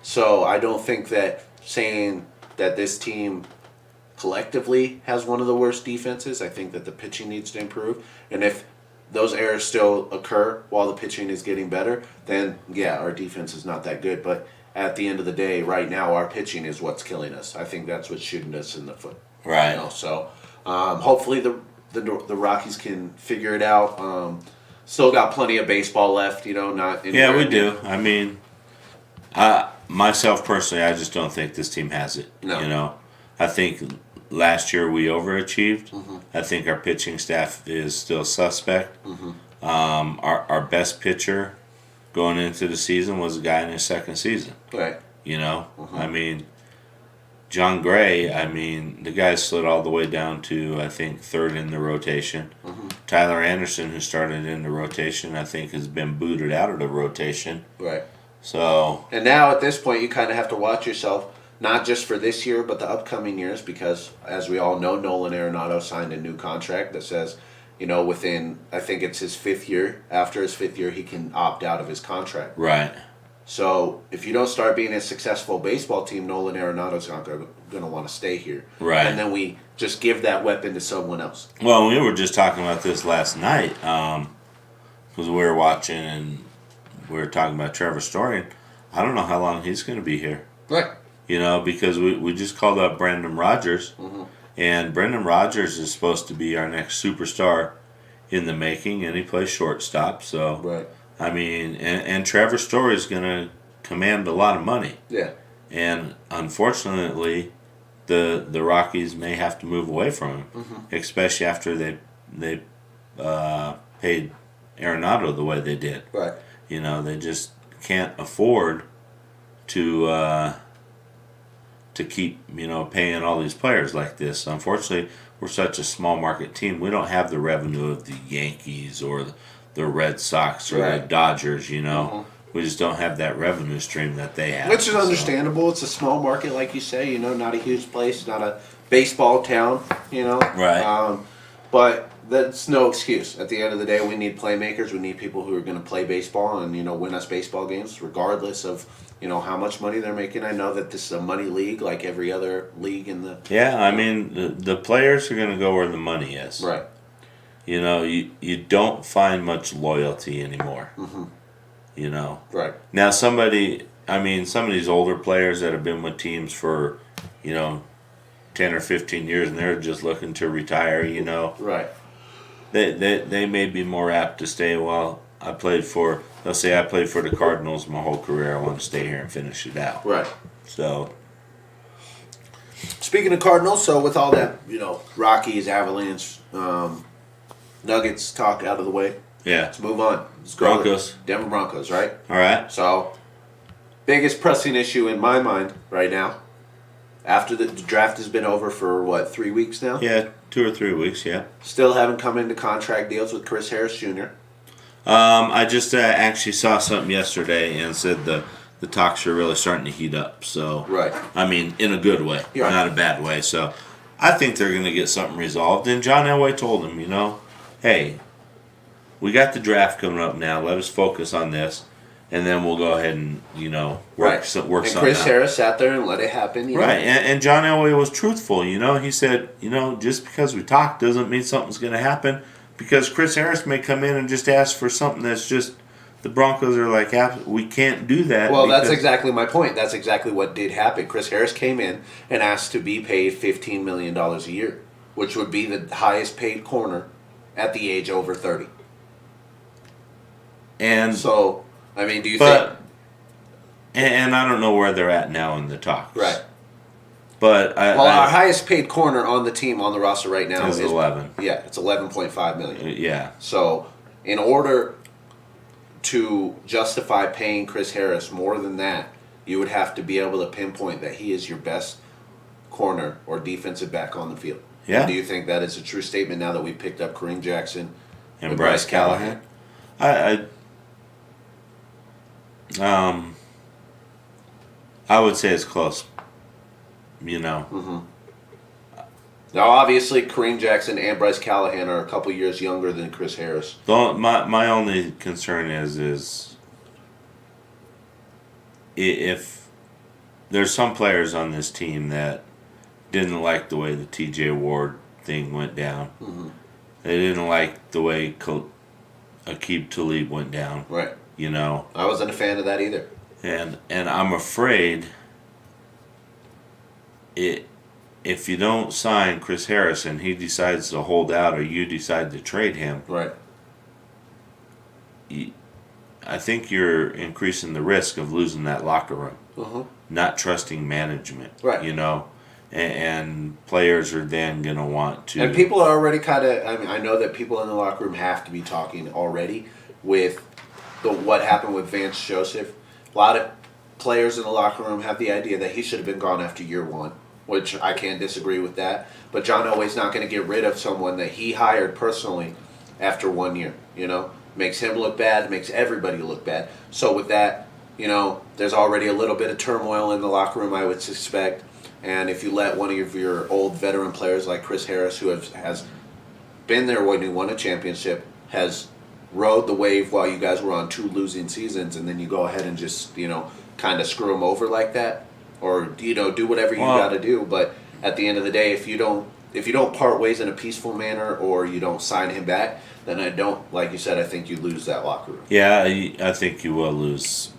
So I don't think that saying that this team collectively has one of the worst defenses. I think that the pitching needs to improve. And if those errors still occur while the pitching is getting better, then yeah, our defense is not that good. But at the end of the day, right now, our pitching is what's killing us. I think that's what's shooting us in the foot. Right. So hopefully the Rockies can figure it out. Still got plenty of baseball left, not in Yeah, we do. I mean, myself personally, I just don't think this team has it. No. I think last year we overachieved. Mm-hmm. I think our pitching staff is still suspect. Mm-hmm. Our best pitcher going into the season was a guy in his second season. Right. Mm-hmm. I mean, John Gray, the guy slid all the way down to, I think, third in the rotation. Mm-hmm. Tyler Anderson, who started in the rotation, I think has been booted out of the rotation. Right. So. And now at this point, you kind of have to watch yourself, not just for this year, but the upcoming years, because as we all know, Nolan Arenado signed a new contract that says, within, I think it's his 5th year, after his 5th year, he can opt out of his contract. Right. So if you don't start being a successful baseball team, Nolan Arenado's not going to want to stay here. Right. And then we just give that weapon to someone else. Well, we were just talking about this last night because we were watching and we were talking about Trevor Story. I don't know how long he's going to be here. Right. Because we just called up Brendan Rodgers, mm-hmm. and Brendan Rodgers is supposed to be our next superstar in the making, and he plays shortstop. So, right. And Trevor Story is going to command a lot of money. Yeah. And unfortunately, the Rockies may have to move away from him, mm-hmm. especially after they paid Arenado the way they did. Right. They just can't afford to keep paying all these players like this. Unfortunately, we're such a small market team. We don't have the revenue of the Yankees or the Red Sox or right. the Dodgers. Mm-hmm. We just don't have that revenue stream that they have. Which is understandable. It's a small market, like you say. You know, not a huge place, not a baseball town. You know, Right. But that's no excuse. At the end of the day, we need playmakers. We need people who are going to play baseball and win us baseball games, regardless of how much money they're making. I know that this is a money league, like every other league in the. Yeah, I mean the players are going to go where the money is. Right. You don't find much loyalty anymore. Mm-hmm. Right. Now some of these older players that have been with teams for, 10 or 15 years and they're just looking to retire, Right. They may be more apt to stay. Well, they'll say I played for the Cardinals my whole career. I want to stay here and finish it out. Right. So. Speaking of Cardinals, so with all that, Rockies, Avalanche, Nuggets talk out of the way. Yeah. Let's move on. Let's go Broncos. Denver Broncos, right? All right. So, biggest pressing issue in my mind right now, after the draft has been over for, 3 weeks now? Yeah, 2 or 3 weeks, yeah. Still haven't come into contract deals with Chris Harris Jr. I just actually saw something yesterday and said the talks are really starting to heat up. So, right. I mean, in a good way, yeah. Not a bad way. So, I think they're going to get something resolved. And John Elway told him, hey, we got the draft coming up now. Let us focus on this, and then we'll go ahead and work something out. And Chris Harris sat there and let it happen. Right, and John Elway was truthful. He said, just because we talk doesn't mean something's going to happen. Because Chris Harris may come in and just ask for something that's just the Broncos are like, we can't do that. Well, that's exactly my point. That's exactly what did happen. Chris Harris came in and asked to be paid $15 million a year, which would be the highest paid corner at the age over 30. And so, do you think? And I don't know where they're at now in the talks. Right. But our highest paid corner on the team on the roster right now is 11. Yeah, it's $11.5 million. Yeah. So, in order to justify paying Chris Harris more than that, you would have to be able to pinpoint that he is your best corner or defensive back on the field. Yeah. And do you think that is a true statement now that we picked up Kareem Jackson and Bryce Callahan? I would say it's close. Mm-hmm. Now, obviously, Kareem Jackson and Bryce Callahan are a couple years younger than Chris Harris. My only concern is if there's some players on this team that didn't like the way the T.J. Ward thing went down. Mm-hmm. They didn't like the way Aqib Talib went down. Right. I wasn't a fan of that either. And I'm afraid if you don't sign Chris Harris and he decides to hold out or you decide to trade him, right? I think you're increasing the risk of losing that locker room, not trusting management, right? And players are then going to want to. And people are already kind of. I know that people in the locker room have to be talking already with what happened with Vance Joseph. A lot of players in the locker room have the idea that he should have been gone after year one, which I can't disagree with that. But John Elway's not going to get rid of someone that he hired personally after 1 year. Makes him look bad, makes everybody look bad. So with that, there's already a little bit of turmoil in the locker room, I would suspect. And if you let one of your old veteran players like Chris Harris, who has been there when you won a championship, has rode the wave while you guys were on 2 losing seasons, and then you go ahead and just, kind of screw them over like that, or do whatever you got to do. But at the end of the day, if you don't part ways in a peaceful manner, or you don't sign him back, then like you said, I think you lose that locker room. Yeah, I think you will lose,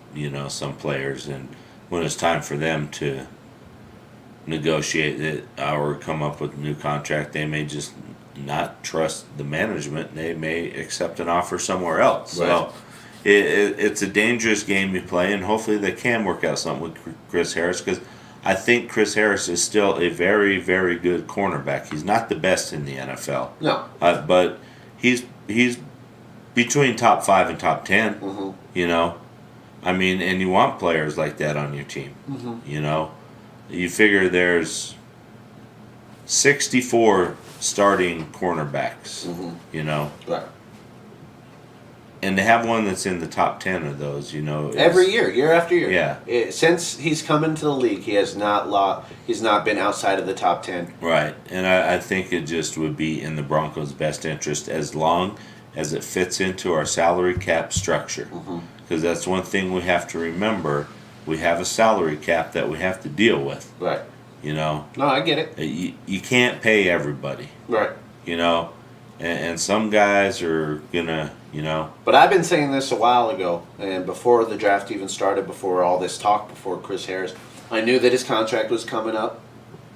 some players, and when it's time for them to negotiate it or come up with a new contract, they may just not trust the management. They may accept an offer somewhere else. Right. So it's a dangerous game you play, and hopefully they can work out something with Chris Harris, because I think Chris Harris is still a very, very good cornerback. He's not the best in the NFL. No. But he's between top 5 and top 10. Mm-hmm. And you want players like that on your team. Mm-hmm. You figure there's 64 starting cornerbacks. Mm-hmm. Right. And to have one that's in the top 10 of those, Every year after year. Yeah. Since he's come into the league, he has not he's not been outside of the top 10. Right. And I think it just would be in the Broncos' best interest as long as it fits into our salary cap structure. Because that's one thing we have to remember. We have a salary cap that we have to deal with. Right. No, I get it. You can't pay everybody. Right. And some guys are gonna, But I've been saying this a while ago, and before the draft even started, before all this talk, before Chris Harris, I knew that his contract was coming up.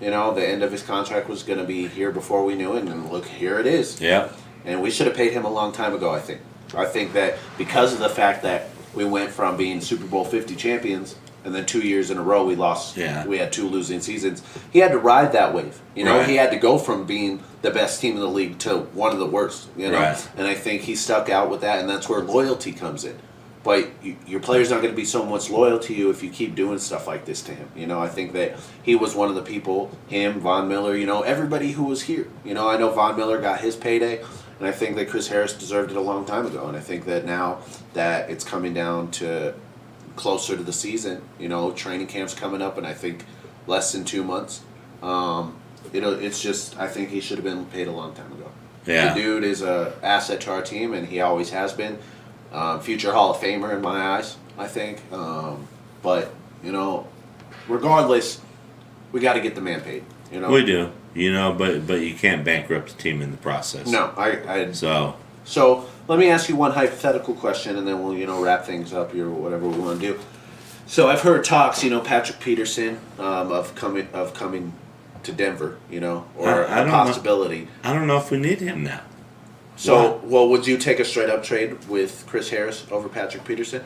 The end of his contract was going to be here before we knew it, and look, here it is. Yeah. And we should have paid him a long time ago, I think. I think that because of the fact that we went from being Super Bowl 50 champions, and then 2 years in a row we lost. Yeah. We had 2 losing seasons. He had to ride that wave. Right. He had to go from being the best team in the league to one of the worst. Right. And I think he stuck out with that, and that's where loyalty comes in. But your player's not going to be so much loyal to you if you keep doing stuff like this to him. I think that he was one of the people, him, Von Miller, everybody who was here. I know Von Miller got his payday, and I think that Chris Harris deserved it a long time ago. And I think that now that it's coming down to closer to the season, training camp's coming up, and I think less than 2 months. It's just, I think he should have been paid a long time ago. Yeah. The dude is a asset to our team, and he always has been. Future Hall of Famer in my eyes, I think. But regardless, we got to get the man paid. We do. But you can't bankrupt the team in the process. No, So let me ask you one hypothetical question, and then we'll wrap things up or whatever we want to do. So I've heard talks, Patrick Peterson of coming to Denver, or I a don't possibility. I don't know if we need him now. So, would you take a straight up trade with Chris Harris over Patrick Peterson?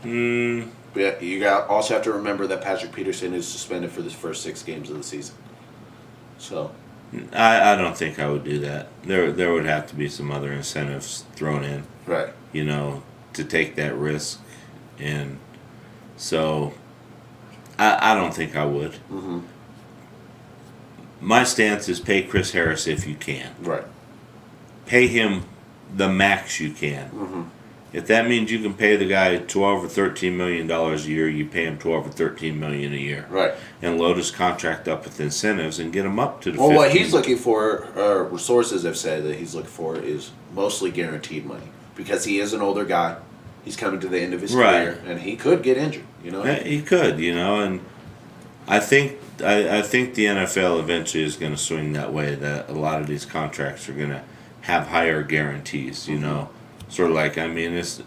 Yeah, you also have to remember that Patrick Peterson is suspended for the first 6 games of the season. So, I don't think I would do that. There would have to be some other incentives thrown in, right? To take that risk, and so I don't think I would. Mm-hmm. My stance is pay Chris Harris if you can. Right. Pay him the max you can. Mm-hmm. If that means you can pay the guy $12 or $13 million a year, you pay him $12 or $13 million a year. Right. And load his contract up with incentives and get him up to the. Well, what he's looking for, sources have said that he's looking for, is mostly guaranteed money because he is an older guy. He's coming to the end of his career, and he could get injured. He could, and I think the NFL eventually is going to swing that way. That a lot of these contracts are going to have higher guarantees, sort of like, it's.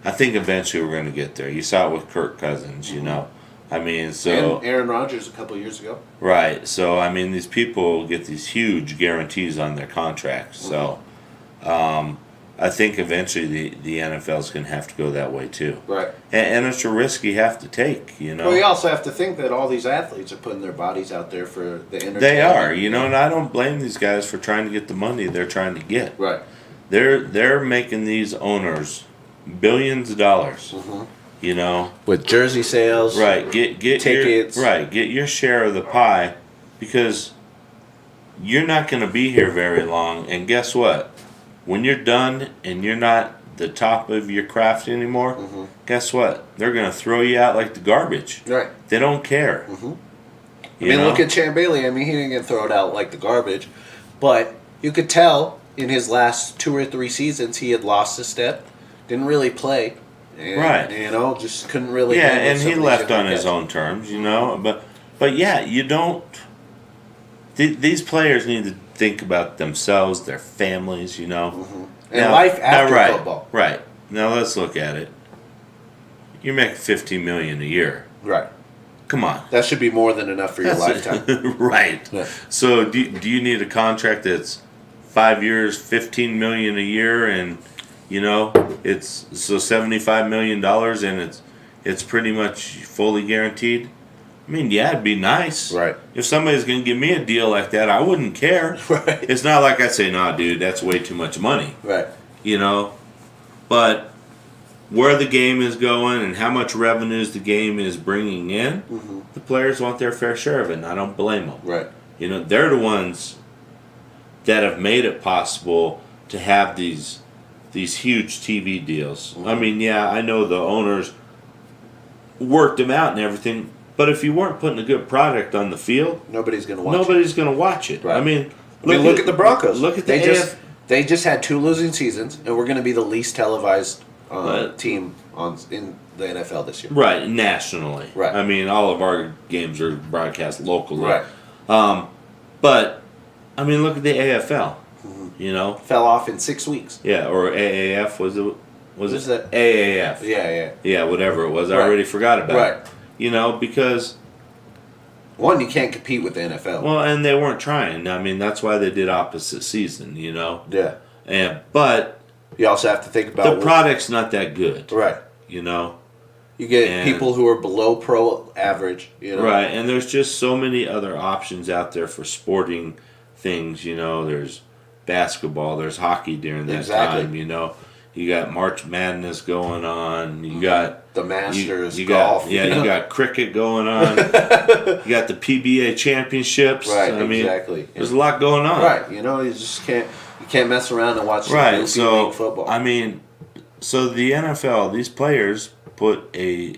I think eventually we're going to get there. You saw it with Kirk Cousins, so. And Aaron Rodgers a couple of years ago. Right. So, these people get these huge guarantees on their contracts. So, I think eventually the NFL is going to have to go that way too. Right. And it's a risk you have to take, Well, you also have to think that all these athletes are putting their bodies out there for the entertainment. They are, and I don't blame these guys for trying to get the money they're trying to get. Right. They're making these owners billions of dollars. Mm-hmm. With jersey sales. Right. Get tickets. Get your share of the pie, because you're not going to be here very long. And guess what? When you're done and you're not the top of your craft anymore, guess what? They're going to throw you out like the garbage. Right. They don't care. Mm-hmm. Look at Champ Bailey. He didn't get thrown out like the garbage. But you could tell in his last 2 or 3 seasons he had lost a step, didn't really play. And, right. Just couldn't really. Yeah, and he left on his own terms, But yeah, you don't. These players need to think about themselves, their families, Mm-hmm. And life after football. Right. Now let's look at it. You're making $15 million a year. Right. Come on. That should be more than enough for your lifetime. Right. Yeah. So do you need a contract that's 5 years, $15 million a year, and it's $75 million, and it's pretty much fully guaranteed? Yeah, it'd be nice. Right. If somebody's going to give me a deal like that, I wouldn't care. Right. It's not like I say, nah, dude, that's way too much money. Right. But where the game is going and how much revenues the game is bringing in, the players want their fair share of it, and I don't blame them. Right. They're the ones that have made it possible to have these these huge TV deals. I mean, yeah, I know the owners worked them out and everything, but if you weren't putting a good product on the field, nobody's going to watch it. Right. I mean, look at the Broncos. Look at the they just had 2 losing seasons, and we're going to be the least televised team in the NFL this year. Right, nationally. Right. I mean, all of our games are broadcast locally. Right. But I mean, look at the AFL. You know, fell off in 6 weeks. Yeah, or AAF was it? Was it that? AAF? Yeah, whatever it was. I already forgot about it. Right. You know, because one, you can't compete with the NFL. Well, and they weren't trying. I mean, that's why they did opposite season. You know. Yeah. But you also have to think about the product's not that good. Right. You know. You get people who are below pro average. You know. Right, and there's just so many other options out there for sporting things. You know, there's basketball, there's hockey during that time. You know. You got March Madness going on. You got the Masters, you golf. You got cricket going on. You got the PBA championships. Right, I mean, exactly. There's a lot going on. Right, you know, you can't mess around and watch league football. I mean, so the NFL, these players put an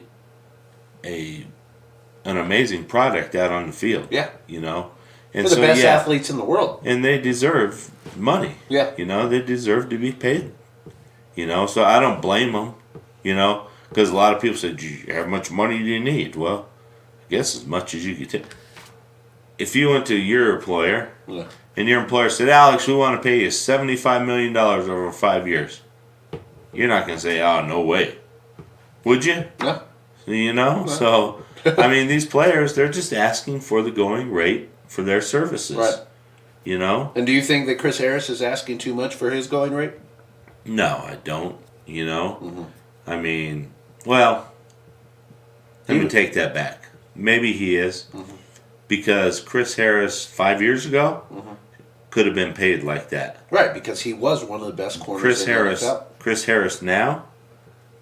amazing product out on the field. Yeah, you know, and for the best athletes in the world, and they deserve money. Yeah, you know, they deserve to be paid. You know, so I don't blame them, you know, because a lot of people say, how much money do you need? Well, I guess as much as you could take. If you went to your employer, and your employer said, Alex, we want to pay you $75 million over 5 years, you're not going to say, oh, no way. Would you? No. You know, so, I mean, these players, they're just asking for the going rate for their services. Right. You know? And do you think that Chris Harris is asking too much for his going rate? No, I don't. You know, I mean, well, let me take that back. Maybe he is, because Chris Harris 5 years ago could have been paid like that. Right, because he was one of the best corners in the NFL. Chris Harris now,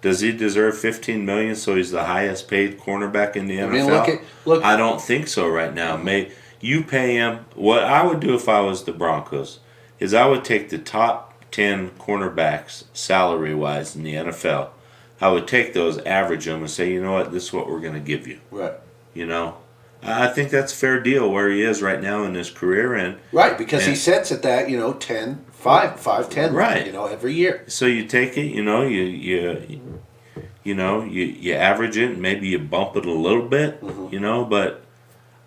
does he deserve $15 million? So he's the highest paid cornerback in the NFL. I mean, I don't think so right now. You pay him. What I would do if I was the Broncos is I would take the top 10 cornerbacks salary-wise in the NFL. I would take those, average them, and say, you know what, this is what we're going to give you. Right. You know, I think that's a fair deal where he is right now in his career. Right, because he sets at that, 10, 5, 10, right. Every year. So you take it, you average it, and maybe you bump it a little bit, but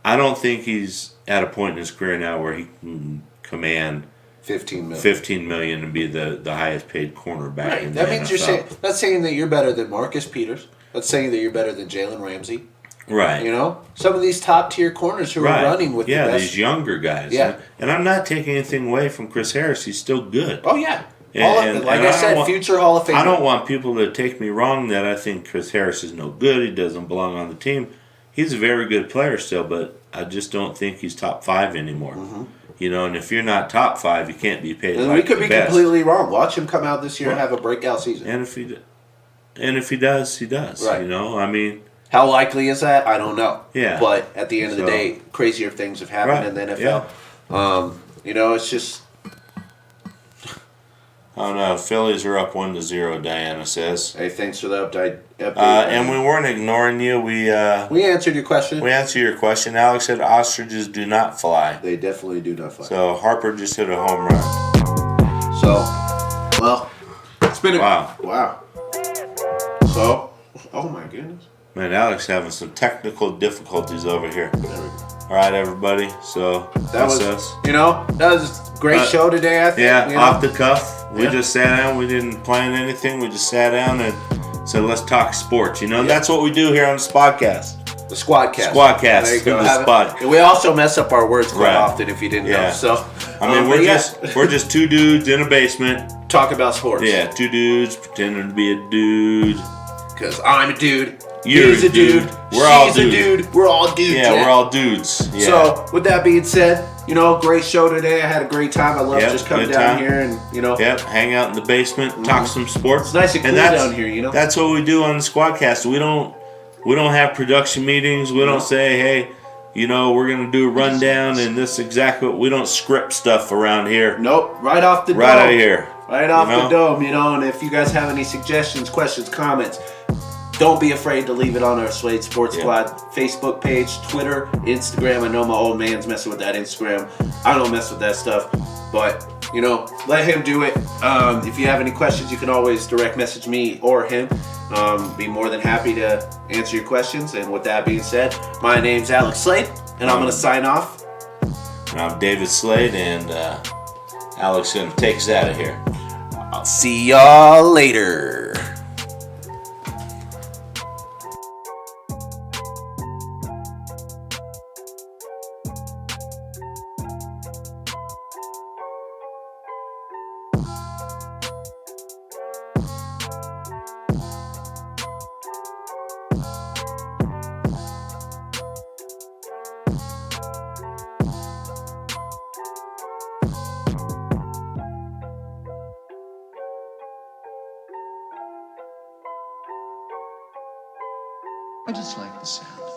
I don't think he's at a point in his career now where he can command $15 million and be the highest paid cornerback in the NFL. That means that's saying that you're better than Marcus Peters. That's saying that you're better than Jalen Ramsey. Right. Some of these top tier corners who are running with the best. These younger guys. Yeah. And I'm not taking anything away from Chris Harris. He's still good. Oh, yeah. I said, future Hall of Famer. I don't want people to take me wrong that I think Chris Harris is no good. He doesn't belong on the team. He's a very good player still, but I just don't think he's top 5 anymore. And if you're not top 5, you can't be paid. And we could be completely wrong. Watch him come out this year and have a breakout season. And if he does, he does. Right. I mean, how likely is that? I don't know. Yeah. But at the end of the day, crazier things have happened in the NFL. Yeah. It's just. Oh no, Phillies are up 1-0. Diana says. Hey, thanks for the update. And we weren't ignoring you. We answered your question. We answered your question. Alex said ostriches do not fly. They definitely do not fly. So Harper just hit a home run. So, well, it's been wow. So, oh my goodness. Man, Alex having some technical difficulties over here. There we go. All right, everybody. So that was a great show today. I think. Yeah, off the cuff. We just sat down. We didn't plan anything. We just sat down and said, "Let's talk sports." That's what we do here on the SquadCast. The SquadCast. SquadCast. There you go. And we also mess up our words quite often, if you didn't know. So, we're just two dudes in a basement talk about sports. Yeah, two dudes pretending to be a dude. Because I'm a dude. He's a dude. She's a dude. We're all dudes. Yeah, we're all dudes. Yeah. So, with that being said, great show today. I had a great time. I love just coming down here and, Yep, hang out in the basement, talk some sports. It's nice and cool down here, That's what we do on the SquadCast. We don't have production meetings. We don't say, hey, we're going to do a rundown and this exactly what we don't script stuff around here. Nope, right off the dome. Right out of here. Right off the dome, and if you guys have any suggestions, questions, comments, don't be afraid to leave it on our Slade Sports Squad Facebook page, Twitter, Instagram. I know my old man's messing with that Instagram. I don't mess with that stuff, but let him do it. If you have any questions, you can always direct message me or him. Be more than happy to answer your questions. And with that being said, my name's Alex Slade, and I'm going to sign off. And I'm David Slade, and Alex is going to take us out of here. I'll see y'all later. I just like the sound.